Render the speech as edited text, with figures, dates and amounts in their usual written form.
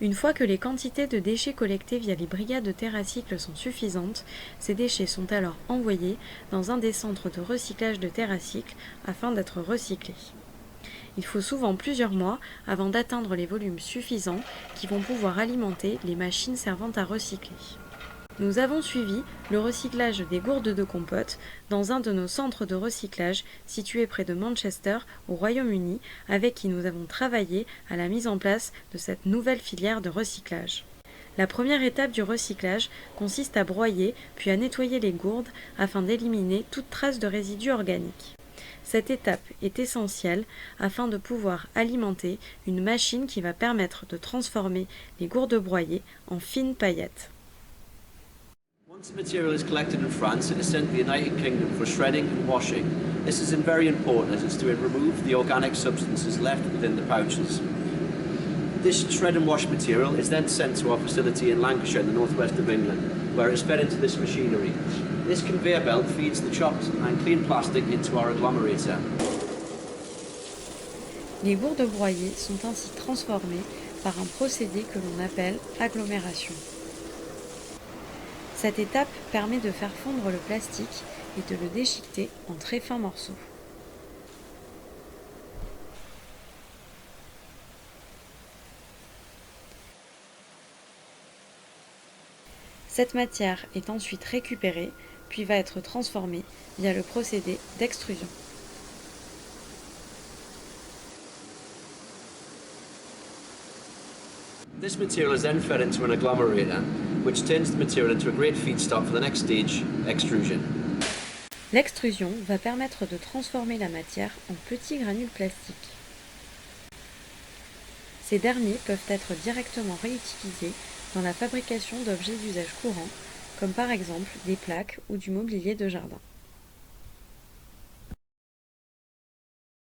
Une fois que les quantités de déchets collectés via les brigades de TerraCycle sont suffisantes, ces déchets sont alors envoyés dans un des centres de recyclage de TerraCycle afin d'être recyclés. Il faut souvent plusieurs mois avant d'atteindre les volumes suffisants qui vont pouvoir alimenter les machines servant à recycler. Nous avons suivi le recyclage des gourdes de compote dans un de nos centres de recyclage situés près de Manchester, au Royaume-Uni, avec qui nous avons travaillé à la mise en place de cette nouvelle filière de recyclage. La première étape du recyclage consiste à broyer puis à nettoyer les gourdes afin d'éliminer toute trace de résidus organiques. Cette étape est essentielle afin de pouvoir alimenter une machine qui va permettre de transformer les gourdes broyées en fines paillettes. Once the material is collected in France, it is sent to the United Kingdom for shredding and washing. This is very important as it's to remove the organic substances left within the pouches. This shred and wash material is then sent to our facility in Lancashire, in the northwest of England, where it's fed into this machinery. This conveyor belt feeds the chopped and clean plastic into our agglomerator. Les gourdes broyées sont ainsi transformées par un procédé que l'on appelle agglomération. Cette étape permet de faire fondre le plastique et de le déchiqueter en très fins morceaux. Cette matière est ensuite récupérée, puis va être transformée via le procédé d'extrusion. This material is then fed into an agglomerator, which turns the material into a great feedstock for the next stage, extrusion. L'extrusion va permettre de transformer la matière en petits granules plastiques. Ces derniers peuvent être directement réutilisés dans la fabrication d'objets d'usage courant, comme par exemple des plaques ou du mobilier de jardin.